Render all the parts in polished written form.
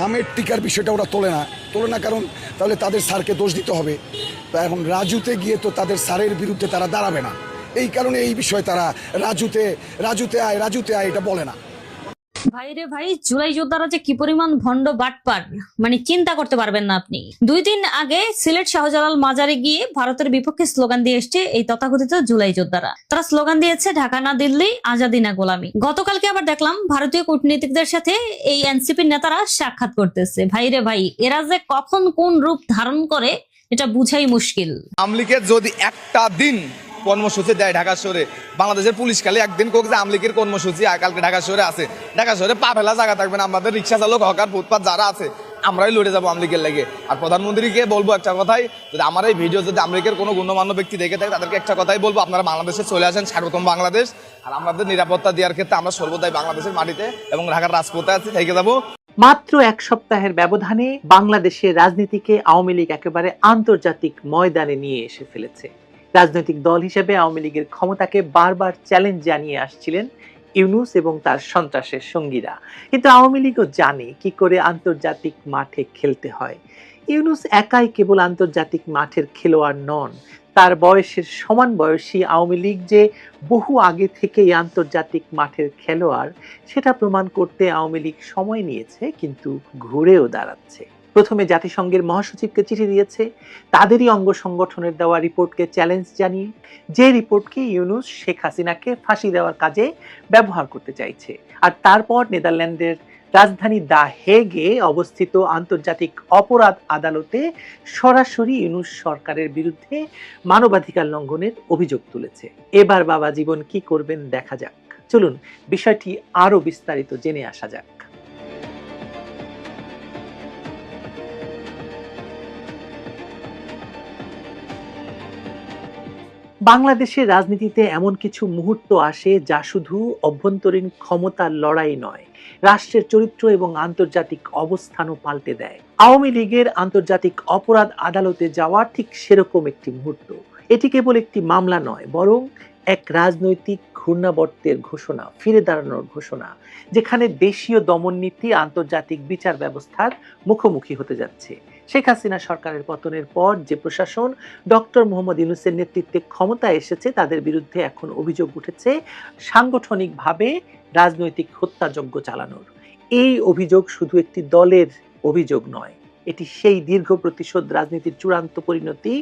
হামের টিকার বিষয়টা ওরা তোলে না কারণ তাহলে তাদের স্যারকে দোষ দিতে হবে। তা এখন রাজুতে গিয়ে তো তাদের স্যারের বিরুদ্ধে তারা দাঁড়াবে না, এই কারণে এই বিষয়ে তারা রাজুতে আয় এটা বলে না। ভাই রে ভাই, জুলাই যোদ্ধারা যে কি পরিমাণ ভণ্ড বাটপার মানে চিন্তা করতে পারবেন না আপনি। 2 দিন আগে সিলেট শাহজালাল মাজারে গিয়ে ভারতের বিপক্ষে স্লোগান দিয়ে এসছে এই তথাকথিত জুলাই যোদ্ধারা। তারা স্লোগান দিয়েছে ঢাকা না দিল্লি, আজাদি না গোলামি। গতকালকে আবার দেখলাম ভারতীয় কূটনীতিকদের সাথে এই এনসিপির নেতারা সাক্ষাৎ করতেছে। ভাই রে ভাই, এরা যে কখন কোন রূপ ধারণ করে এটা বুঝাই মুশকিল। আওয়ামী লীগের যদি একটা দিন কর্মসূচি দেয় ঢাকা শহরে, বাংলাদেশের পুলিশ খালি একদিন কোক যে আওয়ামী লীগের কর্মসূচি কালকে ঢাকা শহরে আছে, ঢাকা শহরে পা ফেলা জায়গা থাকবে না। আমাদের রিক্সা চালক, হকার, ফুটপাত যারা আছে আমরাই লড়ে যাবো আওয়ামী লীগের লেগে। আর প্রধানমন্ত্রীকে বলবো একটা কথাই, যদি আমার এই ভিডিও যদি আওয়ামী লীগের কোনো গণ্যমান্য ব্যক্তি দেখে থাকে তাদেরকে একটা কথাই বলবো, আপনারা বাংলাদেশে চলে আসেন, স্বাগতম বাংলাদেশ। আর আমাদের নিরাপত্তা দেওয়ার ক্ষেত্রে আমরা সর্বদাই বাংলাদেশের মাটিতে এবং ঢাকার রাজপথে আছি, থেকে যাবো। মাত্র 1 সপ্তাহের ব্যবধানে বাংলাদেশের রাজনীতিকে আওয়ামী লীগ একেবারে আন্তর্জাতিক ময়দানে নিয়ে এসে ফেলেছে। রাজনৈতিক দল হিসেবে আওয়ামী লীগের ক্ষমতাকে বারবার চ্যালেঞ্জ জানিয়ে আসছিলেন ইউনূস এবং তার সন্ত্রাসের সঙ্গীরা। কিন্তু আওয়ামী লীগও জানে কি করে আন্তর্জাতিক মাঠে খেলতে হয়। ইউনূস একাই কেবল আন্তর্জাতিক মাঠের খেলোয়াড় নন, তার বয়সের সমান বয়সী আওয়ামী লীগ যে বহু আগে থেকেই আন্তর্জাতিক মাঠের খেলোয়াড় সেটা প্রমাণ করতে আওয়ামী লীগ সময় নিয়েছে, কিন্তু ঘুরেও দাঁড়াচ্ছে। প্রথমে জাতিসংঘের মহাসচিবকে চিঠি দিয়েছে তাদেরই অঙ্গ সংগঠনের দেওয়া রিপোর্টকে চ্যালেঞ্জ জানিয়ে, যে রিপোর্টকে ইউনূস শেখ হাসিনাকে ফাঁসি দেওয়ার কাজে ব্যবহার করতে চাইছে। আর তারপর নেদারল্যান্ডের রাজধানী দা হেগে অবস্থিত আন্তর্জাতিক অপরাধ আদালতে সরাসরি ইউনূস সরকারের বিরুদ্ধে মানবাধিকার লঙ্ঘনের অভিযোগ তুলেছে। এবার বাবা জীবন কি করবেন দেখা যাক। চলুন বিষয়টি আরো বিস্তারিত জেনে আসা যাক। বাংলাদেশের রাজনীতিতে এমন কিছু মুহূর্ত আসে যা শুধু অভ্যন্তরীণ ক্ষমতার লড়াই নয়, রাষ্ট্রের চরিত্র এবং আন্তর্জাতিক অবস্থানও পাল্টে দেয়। আওয়ামী লীগের আন্তর্জাতিক অপরাধ আদালতে যাওয়া ঠিক সেরকম একটি মুহূর্ত। এটি কেবল একটি মামলা নয়, বরং এক রাজনৈতিক ঘূর্ণাবর্তের ঘোষণা, ফিরে দাঁড়ানোর ঘোষণা, যেখানে দেশীয় দমননীতি আন্তর্জাতিক বিচার ব্যবস্থার মুখোমুখি হতে যাচ্ছে। শেখ হাসিনা সরকারের পতনের পর যে প্রশাসন ডক্টর মোহাম্মদ ইউনূসের নেতৃত্বে ক্ষমতায় এসেছে তাদের বিরুদ্ধে এখন অভিযোগ উঠেছে সাংগঠনিকভাবে রাজনৈতিক হত্যাযজ্ঞ চালানোর। এই অভিযোগ শুধু একটি দলের অভিযোগ নয়, এটি সেই দীর্ঘ প্রতিশোধ রাজনীতির চূড়ান্ত পরিণতি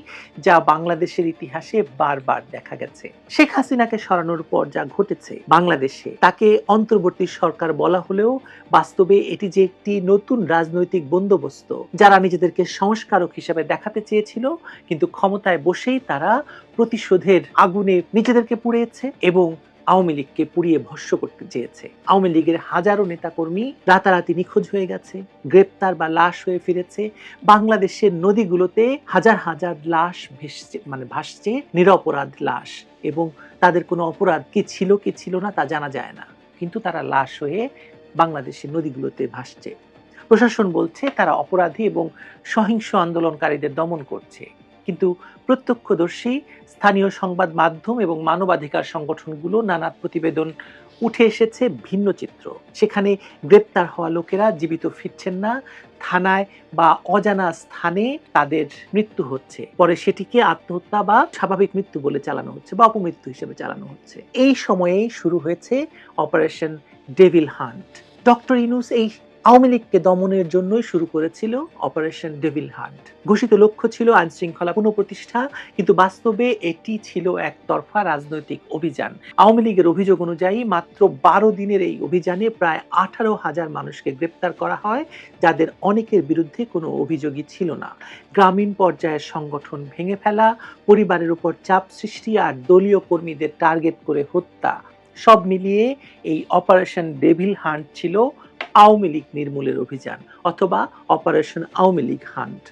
যা বাংলাদেশের ইতিহাসে বারবার দেখা গেছে। শেখ হাসিনাকে সরানোর পর যা ঘটেছে বাংলাদেশে, তাকে অন্তর্বর্তী সরকার বলা হলেও বাস্তবে এটি যে একটি নতুন রাজনৈতিক বন্দোবস্ত, যারা নিজেদেরকে সংস্কারক হিসেবে দেখাতে চেয়েছিল, কিন্তু ক্ষমতায় বসেই তারা প্রতিশোধের আগুনে নিজেদেরকে পুড়িয়েছে এবং আওয়ামী লীগকে পুড়িয়ে ভস্ম করতে চেয়েছে। আওয়ামী লীগের হাজারো নেতাকর্মী রাতারাতি নিখোঁজ হয়ে গেছে, গ্রেপ্তার বা লাশ হয়ে ফিরেছে। বাংলাদেশের নদীগুলোতে হাজার হাজার লাশ ভাসছে, নিরপরাধ লাশ, এবং তাদের কোনো অপরাধ কি ছিল না তা জানা যায় না, কিন্তু তারা লাশ হয়ে বাংলাদেশের নদীগুলোতে ভাসছে। প্রশাসন বলছে তারা অপরাধী এবং সহিংস আন্দোলনকারীদের দমন করছে, কিন্তু প্রত্যক্ষদর্শী স্থানীয় সংবাদ মাধ্যম এবং মানবাধিকার সংগঠনগুলো নানা প্রতিবেদন উঠে এসেছে ভিন্ন চিত্র। সেখানে গ্রেপ্তার হওয়া লোকেরা জীবিত ফিরছেন না, থানায় বা অজানা স্থানে তাদের মৃত্যু হচ্ছে, পরে সেটিকে আত্মহত্যা বা স্বাভাবিক মৃত্যু বলে চালানো হচ্ছে বা অপমৃত্যু হিসেবে চালানো হচ্ছে। এই সময়েই শুরু হয়েছে operation devil hunt. Doctor Yunus এই আওয়ামী লীগকে দমনের জন্যই শুরু করেছিল অপারেশন ডেভিল হান্ট। ঘোষিত লক্ষ্য ছিল আইন শৃঙ্খলা পুনঃপ্রতিষ্ঠা, কিন্তু বাস্তবে এটি ছিল একতরফা রাজনৈতিক অভিযান। আওয়ামী লীগের অভিযোগ অনুযায়ী মাত্র 12 দিনের এই অভিযানে প্রায় 18,000 মানুষকে গ্রেপ্তার করা হয়, যাদের অনেকের বিরুদ্ধে কোনো অভিযোগই ছিল না। গ্রামীণ পর্যায়ের সংগঠন ভেঙে ফেলা, পরিবারের উপর চাপ সৃষ্টি আর দলীয় কর্মীদের টার্গেট করে হত্যা, সব মিলিয়ে এই অপারেশন ডেভিল হান্ট ছিল আওয়ামী লীগ নির্মূলের অভিযান, অথবা অপারেশন আওয়ামী লীগ হান্ট।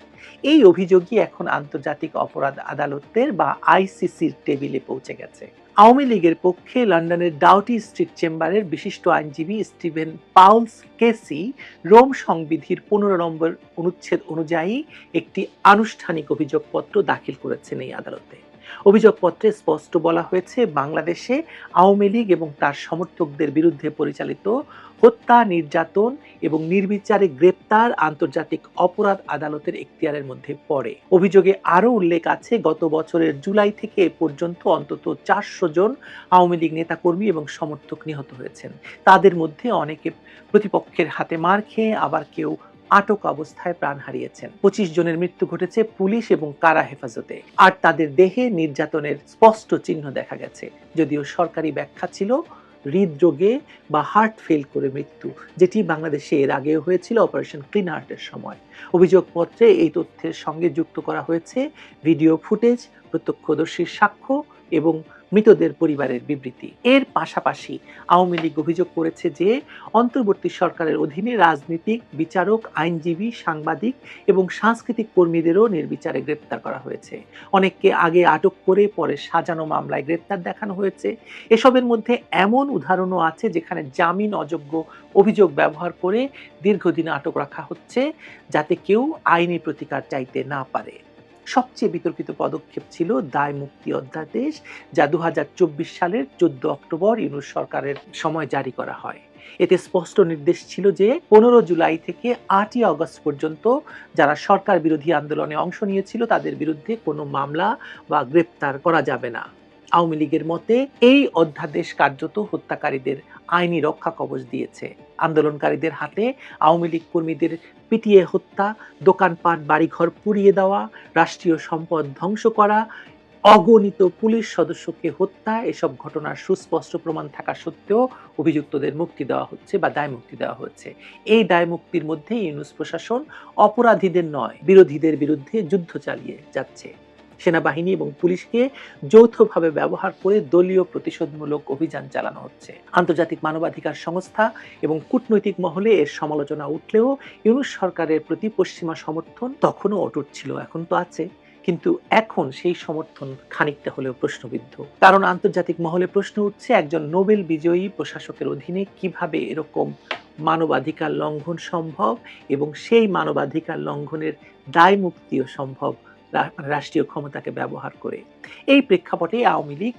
এই অভিযোগই এখন আন্তর্জাতিক অপরাধ আদালতের বা আইসিসির টেবিলে পৌঁছে গেছে। আওয়ামী লীগের পক্ষে লন্ডনের ডাউটি স্ট্রিট চেম্বারের বিশিষ্ট আইনজীবী স্টিভেন পাউলস কেসি রোম সংবিধির 15 নম্বর অনুচ্ছেদ অনুযায়ী একটি আনুষ্ঠানিক অভিযোগপত্র দাখিল করেছেন এই আদালতে। অভিযোগপত্রে স্পষ্ট বলা হয়েছে, বাংলাদেশে আওয়ামী লীগ এবং তার সমর্থকদের বিরুদ্ধে পরিচালিত হত্যা, নির্যাতন এবং নির্বিচারে গ্রেপ্তার আন্তর্জাতিক অপরাধ আদালতের এখতিয়ারের মধ্যে পড়ে। অভিযোগে আরও উল্লেখ আছে, গত বছরের জুলাই থেকে এ পর্যন্ত অন্তত 400 জন আওয়ামী লীগ নেতাকর্মী এবং সমর্থক নিহত হয়েছেন। তাদের মধ্যে অনেকে প্রতিপক্ষের হাতে মার খেয়ে, আবার কেউ আটক অবস্থায় প্রাণ হারিয়েছেন। 25 জনের মৃত্যু ঘটেছে পুলিশ এবং কারা হেফাজতে, আর তাদের দেহে নির্যাতনের স্পষ্ট চিহ্ন দেখা গেছে। যদিও সরকারি ব্যাখ্যা ছিল হৃদরোগে বা হার্ট ফেল করে মৃত্যু, যেটি বাংলাদেশে এর আগেও হয়েছিল অপারেশন ক্লিন হার্টের সময়। অভিযোগপত্রে এই তথ্যের সঙ্গে যুক্ত করা হয়েছে ভিডিও ফুটেজ, প্রত্যক্ষদর্শীর সাক্ষ্য এবং মৃতদের পরিবারের বিবৃতি। এর পাশাপাশি আওয়ামী লীগ অভিযোগ করেছে যে অন্তর্বর্তী সরকারের অধীনে রাজনীতিক, বিচারক, আইনজীবী, সাংবাদিক এবং সাংস্কৃতিক কর্মীদেরও নির্বিচারে গ্রেপ্তার করা হয়েছে। অনেককে আগে আটক করে পরে সাজানো মামলায় গ্রেপ্তার দেখানো হয়েছে। এসবের মধ্যে এমন উদাহরণও আছে যেখানে জামিন অযোগ্য অভিযোগ ব্যবহার করে দীর্ঘদিন আটক রাখা হচ্ছে, যাতে কেউ আইনি প্রতিকার চাইতে না পারে। সবচেয়ে বিতর্কিত পদক্ষেপ ছিল দায় মুক্তি অধ্যাদেশ, যা 2024 সালের 14 অক্টোবর ইউনূস সরকারের সময় জারি করা হয়। এতে স্পষ্ট নির্দেশ ছিল যে 15 জুলাই থেকে 8ই আগস্ট পর্যন্ত যারা সরকার বিরোধী আন্দোলনে অংশ নিয়েছিল তাদের বিরুদ্ধে কোনো মামলা বা গ্রেপ্তার করা যাবে না। আওয়ামী লীগের মতে এই অধ্যাদেশ কার্যত হত্যাকারীদের আইনি রক্ষা কবচ দিয়েছে। আন্দোলনকারীদের হাতে আওয়ামী লীগ কর্মীদের পিটিয়ে হত্যা, দোকানপাট, বাড়িঘর পুড়িয়ে দেওয়া, রাষ্ট্রীয় সম্পদ ধ্বংস করা, অগণিত পুলিশ সদস্যকে হত্যা, এসব ঘটনার সুস্পষ্ট প্রমাণ থাকা সত্ত্বেও অভিযুক্তদের মুক্তি দেওয়া হচ্ছে বা দায় মুক্তি দেওয়া হচ্ছে। এই দায় মুক্তির মধ্যে ইউনূস প্রশাসন অপরাধীদের নয়, বিরোধীদের বিরুদ্ধে যুদ্ধ চালিয়ে যাচ্ছে। সেনাবাহিনী এবং পুলিশকে যৌথভাবে ব্যবহার করে দলীয় প্রতিশোধমূলক অভিযান চালানো হচ্ছে। আন্তর্জাতিক মানবাধিকার সংস্থা এবং কূটনৈতিক মহলে এর সমালোচনা উঠলেও ইউনূস সরকারের প্রতি পশ্চিমা সমর্থন তখনও অটুট ছিল, এখন তো আছে, কিন্তু এখন সেই সমর্থন খানিকটা হলেও প্রশ্নবিদ্ধ। কারণ আন্তর্জাতিক মহলে প্রশ্ন উঠছে, একজন নোবেল বিজয়ী প্রশাসকের অধীনে কিভাবে এরকম মানবাধিকার লঙ্ঘন সম্ভব এবং সেই মানবাধিকার লঙ্ঘনের দায় মুক্তিও সম্ভব রাষ্ট্রীয় ক্ষমতাকে ব্যবহার করে। এই প্রেক্ষাপটে আওয়ামী লীগ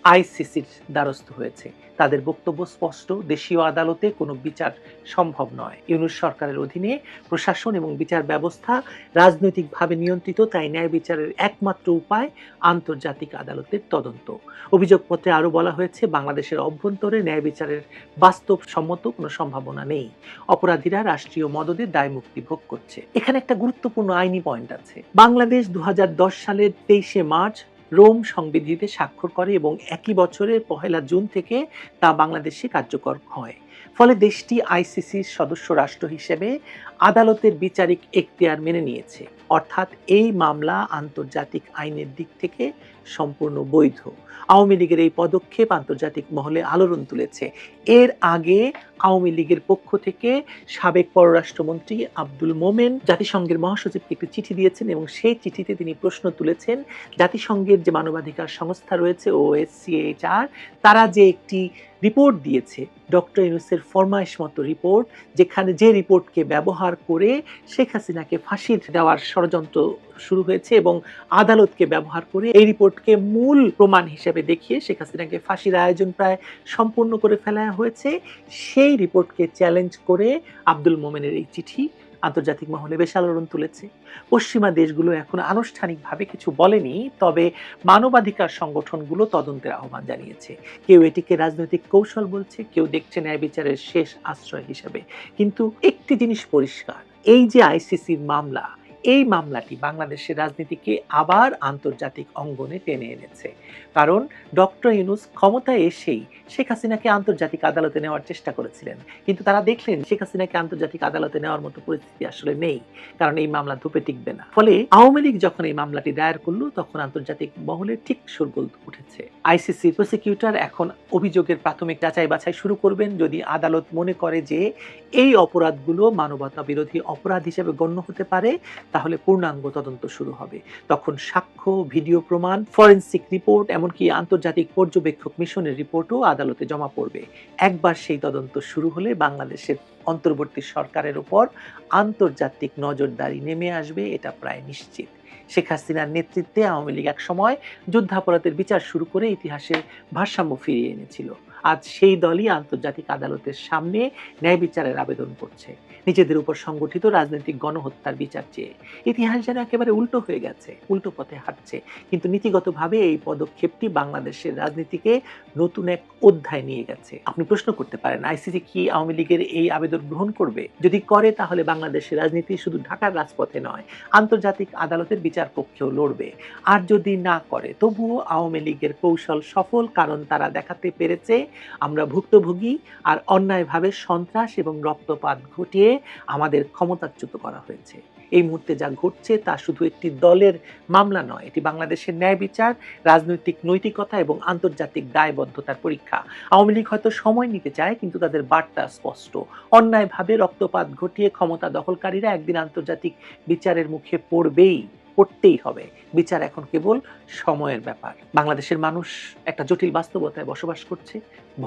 আইসিসির দ্বারস্থ হয়েছে। তাদের বক্তব্য স্পষ্ট, দেশীয় আদালতে কোনো বিচার সম্ভব নয়। ইউনূস সরকারের অধীনে প্রশাসন এবং বিচার ব্যবস্থা রাজনৈতিকভাবে নিয়ন্ত্রিত, তাই ন্যায় বিচারের একমাত্র উপায় আন্তর্জাতিক আদালতের তদন্ত। অভিযোগপত্রে আরও বলা হয়েছে, বাংলাদেশের অভ্যন্তরে ন্যায় বিচারের বাস্তবসম্মত কোনো সম্ভাবনা নেই। অপরাধীরা রাষ্ট্রীয় মদদে দায় মুক্তি ভোগ করছে। এখানে একটা গুরুত্বপূর্ণ আইনি পয়েন্ট আছে। বাংলাদেশ 2010 সালের 23শে মার্চ রোম সংবিধিতে স্বাক্ষর করে এবং একই বছরের 1 জুন থেকে তা বাংলাদেশে কার্যকর হয়। ফলে দেশটি আইসিসির সদস্য রাষ্ট্র হিসেবে আদালতের বিচারিক এখতিয়ার মেনে নিয়েছে, অর্থাৎ এই মামলা আন্তর্জাতিক আইনের দিক থেকে সম্পূর্ণ বৈধ। আওয়ামী লীগের এই পদক্ষেপ আন্তর্জাতিক মহলে আলোড়ন তুলেছে। এর আগে আওয়ামী লীগের পক্ষ থেকে সাবেক পররাষ্ট্রমন্ত্রী আব্দুল মোমেন জাতিসংঘের মহাসচিবকে একটি চিঠি দিয়েছেন এবং সেই চিঠিতে তিনি প্রশ্ন তুলেছেন, জাতিসংঘের যে মানবাধিকার সংস্থা রয়েছে OHCHR, তারা যে একটি রিপোর্ট দিয়েছে, ডক্টর ইউনূসের ফরমাইশ মতো রিপোর্ট, যেখানে যে রিপোর্টকে ব্যবহার করে শেখ হাসিনাকে ফাঁসি দেওয়ার ষড়যন্ত্র শুরু হয়েছে এবং আদালতকে ব্যবহার করে এই রিপোর্টকে মূল প্রমাণ হিসেবে দেখিয়ে শেখ হাসিনাকে ফাঁসির আয়োজন প্রায় সম্পূর্ণ করে ফেলা হয়েছে। সেই রিপোর্টকে চ্যালেঞ্জ করে আব্দুল মোমেনের এই চিঠি আন্তর্জাতিক মহলে বেশ আলোড়ন তুলেছে। পশ্চিমা দেশগুলো এখন আনুষ্ঠানিকভাবে কিছু বলেনি, তবে মানবাধিকার সংগঠনগুলো তদন্তের আহ্বান জানিয়েছে। কেউ এটিকে রাজনৈতিক কৌশল বলছে, কেউ দেখছে ন্যায় বিচারের শেষ আশ্রয় হিসেবে। কিন্তু একটি জিনিস পরিষ্কার, এই যে আইসিসির মামলা, এই মামলাটি বাংলাদেশের রাজনীতিকে আবার আন্তর্জাতিক অঙ্গনে টেনে এনেছে। কারণ ডক্টর ইউনূস ক্ষমতায় এসেই শেখ হাসিনাকে আন্তর্জাতিক আদালতে নেওয়ার চেষ্টা করেছিলেন, কিন্তু তারা দেখলেন শেখ হাসিনাকে আন্তর্জাতিক আদালতে নেওয়ার মতো পরিস্থিতি আসলে নেই, কারণ এই মামলা ধুপে টিকবে না। ফলে আওয়ামী লীগ যখন এই মামলাটি দায়ের করলো, তখন আন্তর্জাতিক মহলে ঠিক শোরগোল উঠেছে। আইসিসি প্রসিকিউটর এখন অভিযোগের প্রাথমিক যাচাই বাছাই শুরু করবেন। যদি আদালত মনে করে যে এই অপরাধগুলো মানবতা বিরোধী অপরাধ হিসেবে গণ্য হতে পারে, তাহলে পূর্ণাঙ্গ তদন্ত শুরু হবে। তখন সাক্ষ্য, ভিডিও প্রমাণ, ফরেনসিক রিপোর্ট, এমনকি আন্তর্জাতিক পর্যবেক্ষক মিশনের রিপোর্টও আদালতে জমা পড়বে। একবার সেই তদন্ত শুরু হলে বাংলাদেশের অন্তর্বর্তী সরকারের উপর আন্তর্জাতিক নজরদারি নেমে আসবে, এটা প্রায় নিশ্চিত। শেখ হাসিনার নেতৃত্বে আওয়ামী লীগ এক সময় যুদ্ধাপরাধের বিচার শুরু করে ইতিহাসে ভারসাম্য ফিরিয়ে এনেছিল। আজ সেই দলই আন্তর্জাতিক আদালতের সামনে ন্যায় বিচারের আবেদন করছে, নিজেদের উপর সংগঠিত রাজনৈতিক গণহত্যার বিচার চেয়ে। ইতিহাস যেন একেবারে উল্টো হয়ে গেছে, উল্টো পথে হাঁটছে। কিন্তু নীতিগতভাবে এই পদক্ষেপটি বাংলাদেশের রাজনীতিকে নতুন এক অধ্যায় নিয়ে গেছে। আপনি প্রশ্ন করতে পারেন, আইসিসি কি আওয়ামী লীগের এই আবেদন গ্রহণ করবে? যদি করে তাহলে বাংলাদেশের রাজনীতি শুধু ঢাকার রাজপথে নয়, আন্তর্জাতিক আদালতের বিচার পক্ষেও লড়বে। আর যদি না করে, তবুও আওয়ামী লীগের কৌশল সফল, কারণ তারা দেখাতে পেরেছে আমরা ভুক্তভোগী আর অন্যায়ভাবে সন্ত্রাস এবং রক্তপাত ঘটিয়ে আমাদের ক্ষমতাচ্যুত করা হয়েছে। এই মুহূর্তে যা ঘটছে তা শুধু একটি দলের মামলা নয়, এটি বাংলাদেশের ন্যায় বিচার, রাজনৈতিক নৈতিকতা এবং আন্তর্জাতিক দায়বদ্ধতার পরীক্ষা। আওয়ামী লীগ হয়তো সময় নিতে চায়, কিন্তু তাদের বার্তা স্পষ্ট। অন্যায়ভাবে রক্তপাত ঘটিয়ে ক্ষমতা দখলকারীরা একদিন আন্তর্জাতিক বিচারের মুখে পড়তেই হবে। বিচার এখন কেবল সময়ের ব্যাপার। বাংলাদেশের মানুষ একটা জটিল বাস্তবতায় বসবাস করছে।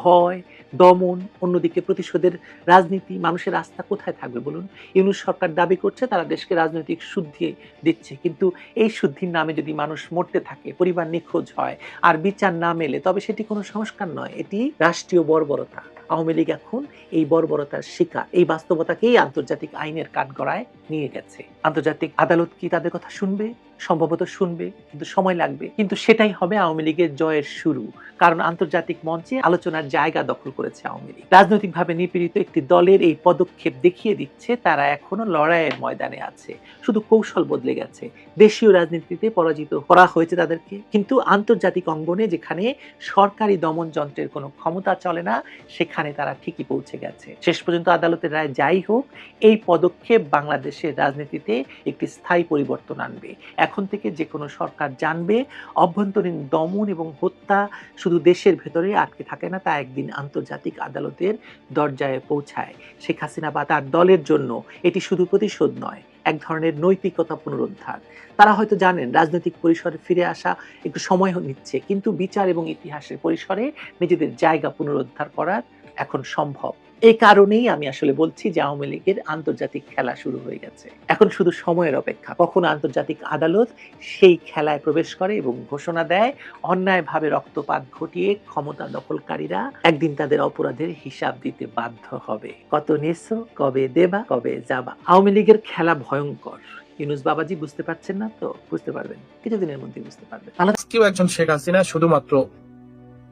ভয়, দমন, অন্যদিকে প্রতিশোধের রাজনীতি। মানুষের আস্থা কোথায় থাকবে বলুন? ইউনূস সরকার দাবি করছে তারা দেশকে রাজনৈতিক শুদ্ধি দিচ্ছে, কিন্তু এই শুদ্ধির নামে যদি মানুষ মরতে থাকে, পরিবার নিখোঁজ হয় আর বিচার না মেলে, তবে সেটি কোনো সংস্কার নয়, এটি রাষ্ট্রীয় বর্বরতা। আওয়ামী লীগ এখন এই বর্বরতার শিকার। এই বাস্তবতাকেই আন্তর্জাতিক আইনের কাঠগড়ায় নিয়ে গেছে। আন্তর্জাতিক আদালত কি তাদের কথা শুনবে? সম্ভবত শুনবে, কিন্তু সময় লাগবে। কিন্তু সেটাই হবে আওয়ামী লীগের জয়ের শুরু, কারণ আন্তর্জাতিক মঞ্চে আলোচনার জায়গা দখল করেছে আওয়ামী লীগ। রাজনৈতিকভাবে নিপীড়িত একটি দলের এই পদক্ষেপ দেখিয়ে দিচ্ছে তারা এখনো লড়াইয়ের ময়দানে আছে, শুধু কৌশল বদলে গেছে। দেশীয় রাজনীতিতে পরাজিত করা হয়েছে তাদেরকে, কিন্তু আন্তর্জাতিক অঙ্গনে, যেখানে সরকারি দমন যন্ত্রের কোনো ক্ষমতা চলে না, সেখানে তারা ঠিকই পৌঁছে গেছে। শেষ পর্যন্ত আদালতের রায় যাই হোক, এই পদক্ষেপ বাংলাদেশের রাজনীতিতে একটি স্থায়ী পরিবর্তন আনবে। এখন থেকে যে কোনো সরকার জানবে, অভ্যন্তরীণ দমন এবং হত্যা শুধু দেশের ভেতরে আটকে থাকে না, তা একদিন আন্তর্জাতিক আদালতের দরজায় পৌঁছায়। শেখ হাসিনা বা তার দলের জন্য এটি শুধু প্রতিশোধ নয়, এক ধরনের নৈতিকতা পুনরুদ্ধার। তারা হয়তো জানেন রাজনৈতিক পরিসরে ফিরে আসা একটু সময় নিচ্ছে, কিন্তু বিচার এবং ইতিহাসের পরিসরে নিজেদের জায়গা পুনরুদ্ধার করার এখন সম্ভব। এই কারণেই আমি আসলে বলছি যে আওয়ামী লীগের আন্তর্জাতিক খেলা শুরু হয়ে গেছে। এখন শুধু সময়ের অপেক্ষা, কখন আন্তর্জাতিক আদালত সেই খেলায় প্রবেশ করে এবং ঘোষণা দেয় অন্যায়ভাবে রক্তপাত ঘটিয়ে ক্ষমতা দখলকারীরা একদিন তাদের অপরাধের হিসাব দিতে বাধ্য হবে। কত নেছো, কবে দেবা, কবে যাবা। আওয়ামী লীগের খেলা ভয়ঙ্কর। ইউনূস বাবাজি বুঝতে পারছেন না তো? বুঝতে পারবেন, কিছুদিনের মধ্যে বুঝতে পারবেন। কেউ একজন শেখ হাসিনা শুধুমাত্র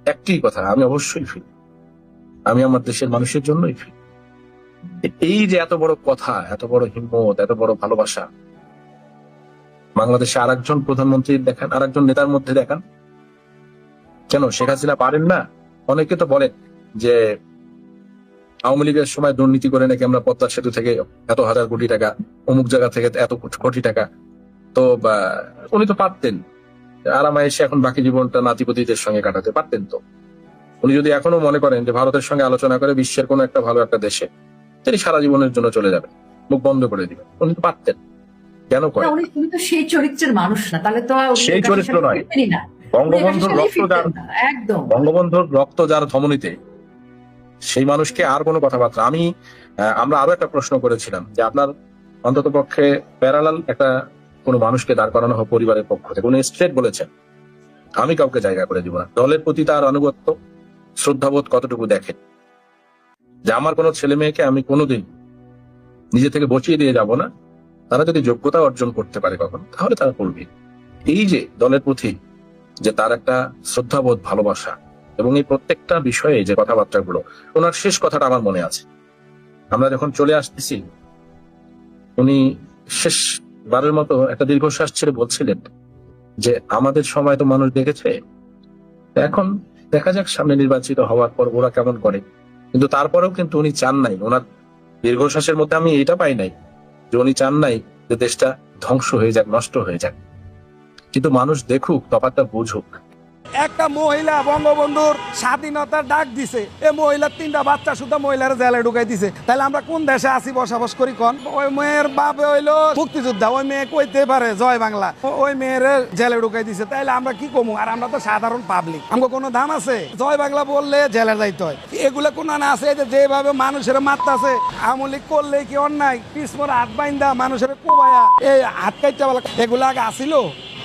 একটি কথা, আমি অবশ্যই ফিরি, আমি আমার দেশের মানুষের জন্যই ফিরি। এই যে এত বড় কথা, এত বড় হিম্মত, এত বড় ভালোবাসা বাংলাদেশে আরেকজন প্রধানমন্ত্রী দেখান, আরেকজন নেতার মধ্যে দেখান। কেন শেখ হাসিনা পারেন না? অনেকে তো বলে যে আওয়ামী লীগের সময় দুর্নীতি করে নাকি আমরা পদ্মা সেতু থেকে এত হাজার কোটি টাকা, অমুক জায়গা থেকে এত কোটি টাকা। তো উনি তো পারতেন আরামায় এসে এখন বাকি জীবনটা নাতিপতিদের সঙ্গে কাটাতে পারতেন। তো উনি যদি এখনো মনে করেন যে ভারতের সঙ্গে আলোচনা করে বিশ্বের কোনো একটা ভালো একটা দেশে তিনি সারা জীবনের জন্য চলে যাবেন, মুখ বন্ধ করে দিবেন, উনি তো পারতেন। কেন করেন? উনি তো সেই চরিত্রের মানুষ না, তাহলে তো সেই চরিত্র নয়। বঙ্গবন্ধুর রক্ত যার, একদম বঙ্গবন্ধুর রক্ত যার ধমনীতে, সেই মানুষকে আর কোনো কথাবার্তা। আমরা আরো একটা প্রশ্ন করেছিলাম যে আপনার অন্তত পক্ষে প্যারালাল একটা কোনো মানুষকে দাঁড় করানো হোক পরিবারের পক্ষ থেকে। উনি স্ট্রেট বলেছেন আমি কাউকে জায়গা করে দিব না। দলের প্রতি তার আনুগত্য, শ্রদ্ধাবোধ কতটুকু দেখেন, যে আমার কোনো ছেলে মেয়েকে আমি কোনোদিন নিজে থেকে বসিয়ে দিয়ে যাব না, তারা যদি যোগ্যতা অর্জন করতে পারে কখন, তাহলে তারা করবে। এই যে দলের প্রতি যে তার একটা শ্রদ্ধাবোধ, ভালোবাসা, এবং এই প্রত্যেকটা বিষয়ে যে কথাবার্তাগুলো, ওনার শেষ কথাটা আমার মনে আছে। আমরা যখন চলে আসতেছি, উনি শেষবারের মতো একটা দীর্ঘশ্বাস ছেড়ে বলছিলেন যে আমাদের সময় তো মানুষ দেখেছে, এখন দেখা যাক সামনে নির্বাচিত হওয়ার পর ওরা কেমন করে। কিন্তু তারপরেও কিন্তু উনি চান নাই, ওনার দীর্ঘশ্বাসের মধ্যে আমি এটা পাই নাই যে উনি চান নাই যে দেশটা ধ্বংস হয়ে যাক, নষ্ট হয়ে যাক। কিন্তু মানুষ দেখুক, তফাৎটা বুঝুক। একটা মহিলা বঙ্গবন্ধুর স্বাধীনতার ডাক দিছে, এই মহিলার 3টা বাচ্চা শুধু মহিলার জেলে ঢুকাই দিছে। তাহলে আমরা কোন দেশে আছি বসবাস করি কোন? ওই মেয়ের বাপ হইলো মুক্তিযোদ্ধা, ওই মেয়ে কইতে পারে জয় বাংলা, ওই মেয়ের জেলে ঢুকাই দিছে। তাইলে আমরা কি কমু? আর আমরা তো সাধারণ পাবলিক, আমাকে কোনো দাম আছে? জয় বাংলা বললে জেলে যাইতে হয়। এগুলো কোন না আছে যে যেভাবে মানুষের মারতাছে, আওয়ামী লীগ করলে কি অন্যায়? পিসমোর হাত বাইন্দা মানুষের কোবায়া এই হাত কাইটা বলা, এগুলো আগে আসিল?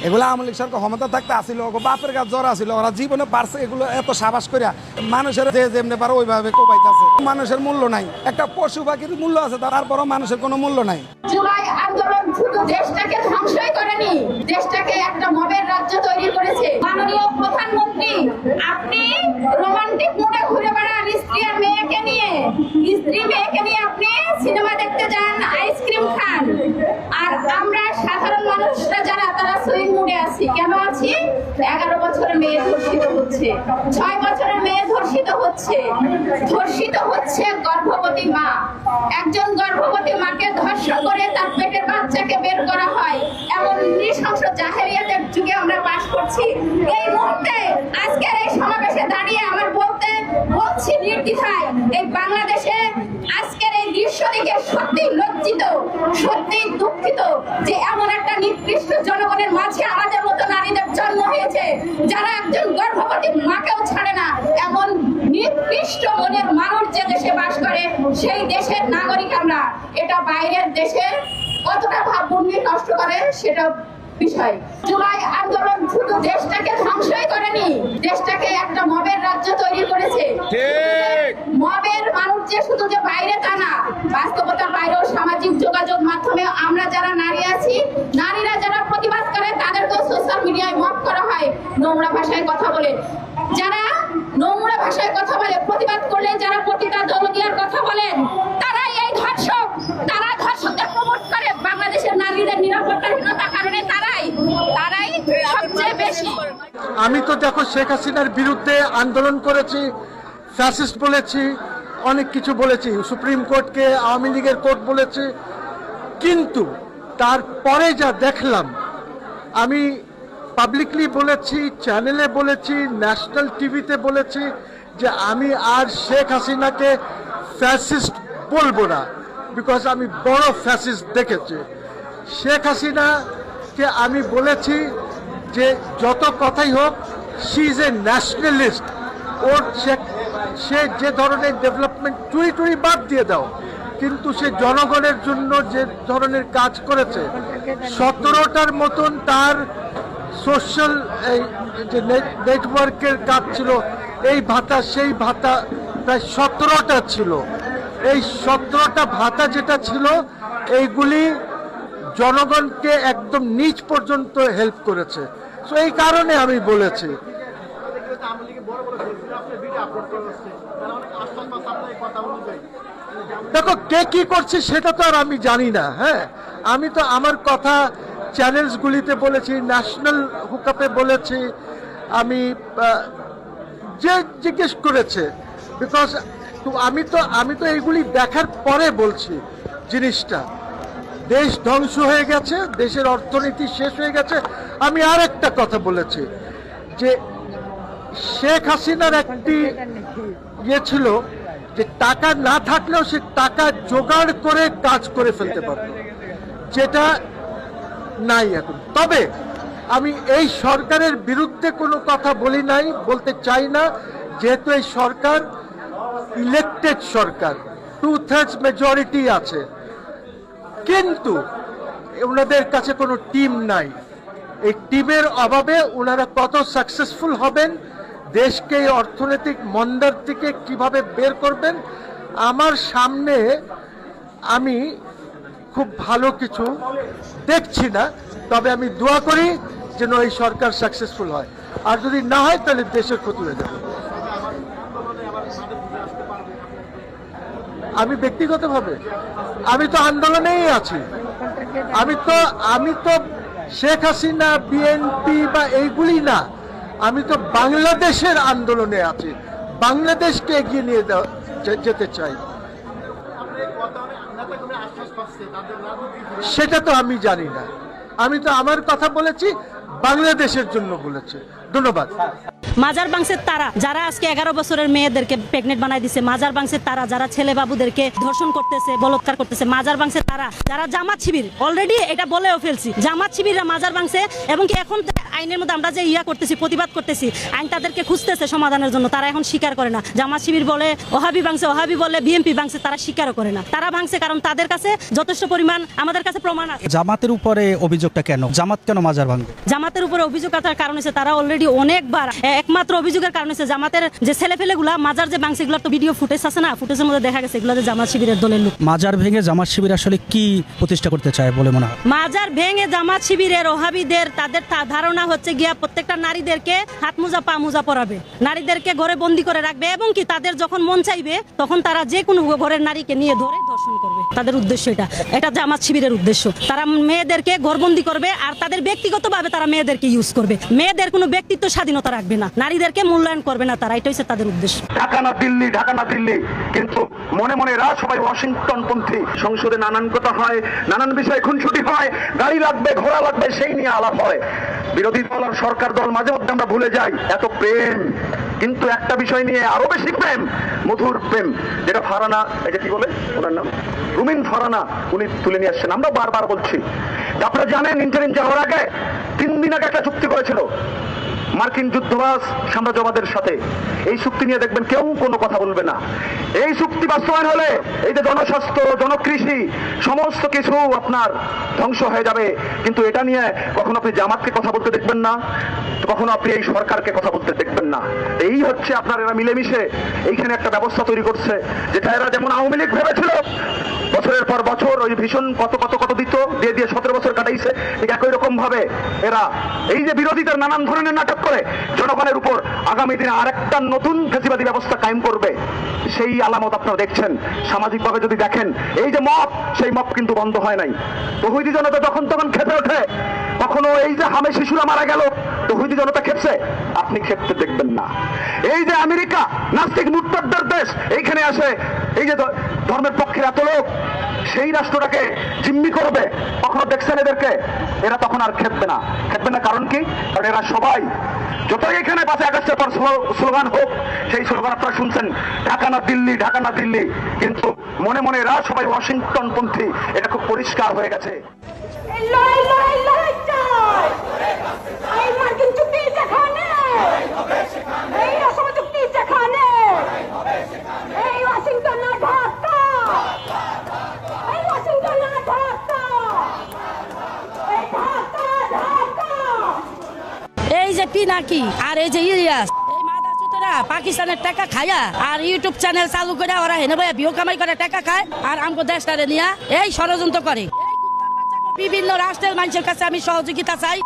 এগুলো আওয়ামী লীগ সরকার ক্ষমতা থাকতে আসিল, বাপের কাছে জ্বর আসিল, ওরা জীবনে পারছে এগুলো এত সাবাস করিয়া মানুষের যে যেমনি পারে ওইভাবে কোবাইতেছে। মানুষের মূল্য নাই, একটা পশু পাখির মূল্য আছে, তারপরও মানুষের কোনো মূল্য নাই। জুলাই আন্দোলন শুধু দেশটাকে ধ্বংসই করেনি, দেশটাকে একটা মবের রাজ্য তৈরি করেছে। মাননীয় প্রধানমন্ত্রী, আপনি রোমান্টিক মুডে ঘুরে বেড়ান স্ত্রী আর মেয়েকে নিয়ে, স্ত্রী মেয়েকে নিয়ে আপনি সিনেমা দেখতে যান, আইসক্রিম খান, আর আমরা সাধারণ মানুষরা যারা তারা সুইং মুডে আছি। কেন আছি? 11 বছরের মেয়ে ধর্ষিত হচ্ছে, 6 বছরের মেয়ে ধর্ষিত হচ্ছে, ধর্ষিত হচ্ছে গর্ভবতী মা। একজন গর্ভবতী মাকে ধর্ষণ করে তার পেটের বাচ্চাকে বের করা হয়, এমন নৃশংস জাহেলিয়াতের যুগে আমরা বাস করছি। এই মুহূর্তে আজকের এই সমাবেশে দাঁড়িয়ে আমার বলছি নির্দ্বিধায়, এই বাংলাদেশে আজকের এই দৃশ্য দেখে সত্যি লজ্জিত, সত্যি দুঃখিত যে এমন একটা নিকৃষ্ট জনগণের মাঝে আমাদের মতো নারীদের জন্ম হয়েছে, যারা একজন গর্ভবতী মাকেও ছাড়ে না। এমন নিকৃষ্ট মনের মানুষ যে দেশে বাস করে, সেই দেশের নাগরিক আমরা। এটা বাইরের দেশে কতটা ভাবমূর্তি নষ্ট করে সেটা বিষয়। জুলাই আন্দোলন শুধু দেশটাকে ধ্বংসই করেনি, দেশটাকে একটা মবের রাজ্য তৈরি করেছে। মবের মানুষ যে শুধু যে বাইরে তা না, বাস্তবতার বাইরেও সামাজিক যোগাযোগ মাধ্যমে আমরা যারা নারী আছি, নারীরা যারা প্রতিবাদ করে তাদেরকেও সোশ্যাল মিডিয়ায় মব করা হয় নোংরা ভাষায় কথা বলে। যারা নোংরা ভাষায় কথা বলে, প্রতিবাদ করলে যারা পতিতা দলগিয়ার কথা বলেন, তারাই এই ধর্ষক, তারা ধর্ষকদের প্রমোট করে। বাংলাদেশের নারীদের নিরাপত্তাহীনতার কারণে তারাই সবচেয়ে বেশি। আমি তো দেখো শেখ হাসিনার বিরুদ্ধে আন্দোলন করেছি, ফ্যাসিস্ট বলেছি, অনেক কিছু বলেছি, সুপ্রিম কোর্টকে আওয়ামী লীগের কোর্ট বলেছি, কিন্তু তারপরে যা দেখলাম, আমি পাবলিকলি বলেছি, চ্যানেলে বলেছি, ন্যাশনাল টিভিতে বলেছি যে আমি আর শেখ হাসিনাকে ফ্যাসিস্ট বলবো না, বিকজ আমি বড় ফ্যাসিস্ট দেখেছি। শেখ হাসিনাকে আমি বলেছি যে যত কথাই হোক, শি ইজ এ ন্যাশনালিস্ট। ওর সে যে ধরনের ডেভেলপমেন্ট টুরি বাদ দিয়ে দাও, কিন্তু সে জনগণের জন্য যে ধরনের কাজ করেছে, 17টার মতন তার সোশ্যাল যে নেটওয়ার্কের কাজ ছিল, এই ভাতা সেই ভাতা প্রায় 17টা ছিল। এই 17টা ভাতা যেটা ছিল, এইগুলি জনগণকে একদম নিচ পর্যন্ত হেল্প করেছে। তো এই কারণে আমি বলেছি। দেখো কে কি করছে সেটা তো আর আমি জানি না। হ্যাঁ, আমি তো আমার কথা চ্যানেলসগুলিতে বলেছি, ন্যাশনাল হুকআপে বলেছি, আমি যে জিজ্ঞেস করেছে, বিকজ আমি তো এইগুলি দেখার পরে বলছি জিনিসটা। দেশ ধ্বংস হয়ে গেছে, দেশের অর্থনীতি শেষ হয়ে গেছে। আমি আর একটা কথা বলেছি যে শেখ হাসিনার একটি ইয়ে ছিল যে টাকা না থাকলেও সে টাকা জোগাড় করে কাজ করে ফেলতে পারত, যেটা নাই এখন। তবে আমি এই সরকারের বিরুদ্ধে কোনো কথা বলি নাই, বলতে চাই না, যেহেতু এই সরকার ইলেকটেড সরকার, 2/3 মেজরিটি আছে, কিন্তু ওনাদের কাছে কোনো টিম নাই। এই টিমের অভাবে ওনারা কত সাকসেসফুল হবেন, দেশকে এই অর্থনৈতিক মন্দার থেকে কিভাবে বের করবেন, আমার সামনে আমি খুব ভালো কিছু দেখছি না। তবে আমি দোয়া করি যেন এই সরকার সাকসেসফুল হয়, আর যদি না হয় তাহলে দেশের ক্ষতি হয়ে যাবে। আমি ব্যক্তিগতভাবে আমি তো আন্দোলনেই আছি। আমি তো শেখ হাসিনা, বিএনপি বা এইগুলি না, আমি তো বাংলাদেশের আন্দোলনে আছি, বাংলাদেশকে এগিয়ে নিয়ে যেতে চাই। সেটা তো আমি জানি না, আমি তো আমার কথা বলেছি, বাংলাদেশের জন্য বলেছি। ধন্যবাদ। মাজার বাংশের তারা যারা আজকে 11 বছরের মেয়েদেরকে প্রেগনেন্ট বানাই দিছে, মাজার বাংশের তারা যারা ছেলে বাবুদেরকে ধর্ষণ করতেছে, বলৎকার করতেছে, মাজার বাংশের তারা যারা জামাত শিবির, অলরেডি এটা বলেও ফেলছি, জামাত শিবিররা মাজার বাংশে, এবং কি এখন আইনের মধ্যে আমরা যে করতেছি, প্রতিবাদ করতেছি, আইন তাদেরকে খুঁজতেছে সমাধানের জন্য, তারা এখন স্বীকার করে না। জামাত শিবির বলে ওহাবি ভাঙছে, ওহাবি বলে বিএনপি ভাঙছে, তারা স্বীকারও করে না। তারা ভাঙছে কারণ তাদের কাছে যথেষ্ট পরিমাণ আমাদের কাছে প্রমাণ আছে। জামাতের উপরে অভিযোগটা কেন? জামাত কেন মাজার ভাঙবে? জামাতের উপরে অভিযোগ আসার কারণ হচ্ছে তারা অলরেডি অনেকবার, একমাত্র অভিযোগের কারণ হচ্ছে জামাতের যে ছেলেপেলেগুলা মাজার যে ভাঙছে, এগুলো তো ভিডিও ফুটেজ আছে না, ফুটেজের মধ্যে দেখা গেছে এগুলো যে জামাত শিবিরের দলের লোক। মাজার ভেঙে জামাত শিবির আসলে কি প্রতিষ্ঠা করতে চায় বলে মনে হয়? মাজার ভেঙে জামাত শিবিরের ওহাবিদের তাদের ধারণা হচ্ছে গিয়া প্রত্যেকটা নারীদেরকে হাত মোজা পা মোজা পরাবে, নারীদেরকে ঘরে বন্দি করে রাখবে, এবং কি তাদের যখন মন চাইবে তখন তারা যে কোনো ঘরের নারীকে নিয়ে ধরে ধর্ষণ করবে। তাদের উদ্দেশ্য এটা জামাত শিবিরের উদ্দেশ্য। তারা মেয়েদেরকে ঘরবন্দি করবে আর তাদের ব্যক্তিগতভাবে তারা মেয়েদেরকে ইউজ করবে, মেয়েদের কোনো ব্যক্তিত্ব স্বাধীনতা রাখবে না, নারীদেরকে মূল্যায়ন করবে না তারা, এটা হচ্ছে তাদের উদ্দেশ্য। ঢাকা না দিল্লি, ঢাকা না দিল্লি, কিন্তু মনে মনে এরা সবাই ওয়াশিংটন পন্থী। সংসদে নানান কথা হয়, নানান বিষয়ে খুনসুটি হয়, গাড়ি লাগবে, ঘোড়া লাগবে, সেই নিয়ে আলাপ হয়। বিরোধী দল আর সরকার দল মাঝে মধ্যে আমরা ভুলে যাই এত প্রেম, কিন্তু একটা বিষয় নিয়ে আরো বেশি প্রেম, মধুর প্রেম, যেটা ফারানা, এটা কি বলে ওনার নাম, রুমিন ফারানা, উনি তুলে নিয়ে আসছেন। আমরা বারবার বলছি, আপনারা জানেন ইন্টারিম যাওয়ার আগে 3 দিন আগে একটা চুক্তি করেছিল মার্কিন যুদ্ধবাজ সাম্রাজ্যবাদের সাথে। এই চুক্তি নিয়ে দেখবেন কেউ কোনো কথা বলবে না। এই চুক্তি বাস্তবায়ন হলে এই যে জনস্বাস্থ্য, জনকৃষি, সমস্ত কিছু আপনার ধ্বংস হয়ে যাবে। কিন্তু এটা নিয়ে কখনো আপনি জামাতকে কথা বলতে দেখবেন না, কখনো আপনি এই সরকারকে কথা বলতে দেখবেন না। এই হচ্ছে আপনার এরা মিলেমিশে এইখানে একটা ব্যবস্থা তৈরি করছে, যেটা এরা যেমন আওয়ামী লীগ ভেবেছিল বছরের পর বছর ওই ভীষণ কত কত কত দিত, দিয়ে দিয়ে 17 বছর কাটাইছে, ঠিক একই রকম ভাবে এরা এই যে বিরোধীদের নানান ধরনের নাটক করে জনগণের উপর আগামী দিনে আরেকটা নতুন ফ্যাসিবাদী ব্যবস্থা কায়েম করবে। সেই আলামত আপনারা দেখছেন। সামাজিক ভাবে যদি দেখেন, এই যে মব, সেই মব কিন্তু বন্ধ হয় নাই। তৌহিদি জনতা যখন তখন খেপে ওঠে, কখনো এই যে হামে শিশুরা মারা গেল, তৌহিদি জনতা খেপছে, আপনি খেপতে দেখবেন না। এই যে আমেরিকা নাস্তিক মুরতাদদের দেশ, এইখানে আসে এই যে ধর্মের পক্ষের এত লোক, সেই রাষ্ট্রটাকে জিম্মি করবে, কখনো দেখছেন এদেরকে? এরা তখন আর খেপবে না। খেপবে না কারণ কি? কারণ এরা সবাই যতই এখানে 5 আগস্টের পর স্লোগান হোক, সেই স্লোগান আপনারা শুনছেন, ঢাকা না দিল্লি, ঢাকা না দিল্লি, কিন্তু মনে মনে এরা সবাই ওয়াশিংটন পন্থী। এটা খুব পরিষ্কার হয়ে গেছে। এই যে পিনাকি আর এই যে ইলিয়াস, এই মাদাচুতেরা পাকিস্তানের টাকা খায়া আর ইউটিউব চ্যানেল চালু করে ওরা হেনে ভাইয়া বিয়ে কামাই করে টাকা খায়, আর আমগো দেশটারে নিয়ে এই ষড়যন্ত্র করে। বিভিন্ন রাষ্ট্রের মানুষের কাছে আমি সহযোগিতা চাই,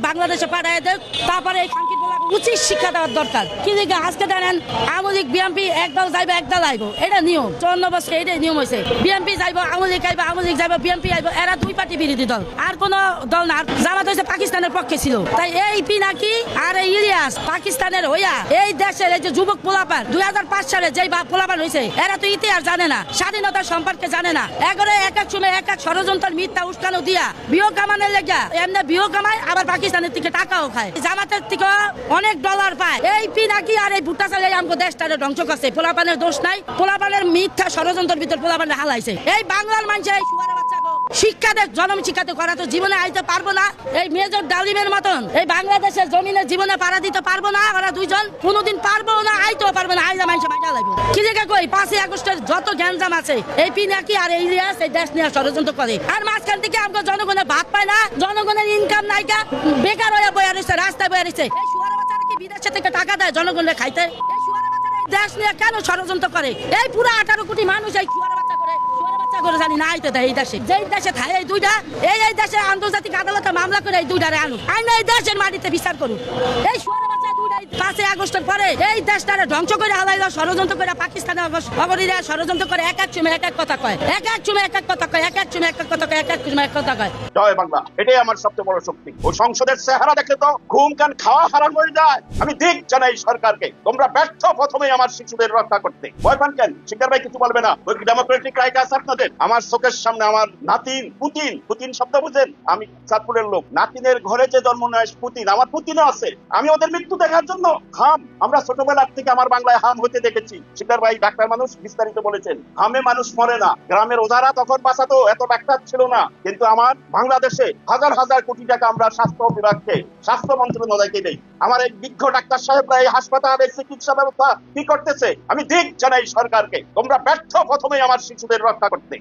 বাংলাদেশে পাঠায় দেয়, তারপরে এই খানকির বলা উচিত শিক্ষা দেওয়ার দরকার। কি দেখে আজকে জানেন আওয়ামী লীগ বিএনপি একদল যাইবে, একদল আইব, এটা নিয়ম 54 বছর, এটাই নিয়ম হয়েছে। বিএনপি যাইব, আওয়ামী লীগ আইব, আওয়ামী লীগ যাইব, বিএনপি আইব, এরা 2 পার্টি বিরোধী দল, আর কোন দল না। জামাত হয়েছে পাকিস্তানের পক্ষে ছিল, তাই এই পিনাকি আর এই ইলিয়াস পাকিস্তানের হইয়া এই দেশের এই যে যুবক পোলাপান 2005 সালে যেই পোলাপান হয়েছে, এরা তো ইতিহাস জানে না, স্বাধীনতার সম্পর্কে জানে না। এগারে এক এক সময় এক এক ষড়যন্ত্র মিথ্যা উস্কানো দিয়া বিয়ে কামানোর লেগা এমনি বিয়ে কামায়, আবার পাকিস্তানের থেকে টাকাও খায়, জামাতের থেকে অনেক ডলার পায়। এই পিনাকি আর এই ভুট্টা চালে আমাকে দেশটারে ধ্বংস করছে। পোলাপানের দোষ নাই, পোলাপানের মিথ্যা ষড়যন্ত্রের ভিতর পোলাপানের হালাইছে। এই বাংলার মানুষের এই সুয়ারে বাচ্চাকে শিক্ষা দেয়, জনম শিক্ষাতে করা তো জীবনে আইতে পারবো না। এই মেজর ডালিমের মতন এই বাংলাদেশের জমিনের জীবনে পাড়া দিতে পারবো না, ওরা 2 জন কোনোদিন পারবো না, আইতেও পারবে না। আইলা মানুষ মাইটা লাগবে কি জায়গা কই 5 আগস্টের যত গ্যাঞ্জাম আছে, এই পিনাকি আর এই ইলিয়াস এই দেশ নিয়ে ষড়যন্ত্র করে। আর মাঝখান থেকে আমাকে জনগণের ভাত পায় না, জনগণের ইনকাম নাইকা, বেকার হয়ে বয়ে রয়েছে, রাস্তায় বয়ে রয়েছে। এই সুয়ারে বাচ্চারা কি বিদেশে থেকে টাকা দেয় জনগণের খাইতে? এই সুয়ারে বাচ্চারা এই দেশ নিয়ে কেন ষড়যন্ত্র করে? এই পুরো 18 কোটি মানুষ এই সুয়ারে বাচ্চা করে, সুয়ারে বাচ্চা করে জানি না আইতে দেয়। এই দেশে যেই দেশে থাকে এই 2টা, এই দেশে আন্তর্জাতিক আদালতে মামলা করে এই 2টারে আনুক, আইনা এই দেশের মাটিতে বিচার করুক। এই সুয়ারে বাচ্চা 2টাই 5 আগস্টের পরে এই দেশটারে ধ্বংস করে হালাইল, ষড়যন্ত্র করে পাকিস্তানে অগরীরা ষড়যন্ত্র করে। এক এক সময় এক এক কথা কয়, এক এক সময় এক এক কথা কয়, এক এক সময় এক এক কথা কয়, এক এক সময় এক কথা কয়। জয় বাংলা, এটাই আমার সবচেয়ে বড় শক্তি। ও সংসদের চেহারা দেখলে তো ঘুম কান খাওয়া হারাম হয়ে যায়। আমি দিক জানাই সরকারকে, তোমরা ব্যর্থ প্রথমেই আমার শিশুদের রক্ষা করতে। ভয় পান কেন? শিকার ভাই কিছু বলবে না, ওই ডেমোক্রেটিক রাইট আছে আপনাদের। আমার চোখের সামনে আমার নাতিন পুতিন, পুতিন শব্দ বুঝেন? আমি চাঁদপুরের লোক, নাতিনের ঘরে যে জন্ম নেয় পুতিন, আমার পুতিনও আছে। আমি ওদের মৃত্যু দেখার জন্য হাম, আমরা ছোটবেলার থেকে আমার বাংলায় হাম হতে দেখেছি। শিকার ভাই ডাক্তার মানুষ বিস্তারিত বলেছেন, হামে মানুষ মরে না। গ্রামের ওঝারা তখন বাঁচাতো, এত ডাক্তার ছিল না। কিন্তু আমার বাংলাদেশে হাজার হাজার কোটি টাকা আমরা স্বাস্থ্য বিভাগকে, স্বাস্থ্য মন্ত্রণালয়কে দেই। আমার এই বিজ্ঞ ডাক্তার সাহেবরা এই হাসপাতালের চিকিৎসা ব্যবস্থা কি করতেছে? আমি দিক জানাই সরকারকে, তোমরা ব্যর্থ প্রথমেই আমার শিশুদের রক্ষা করতে।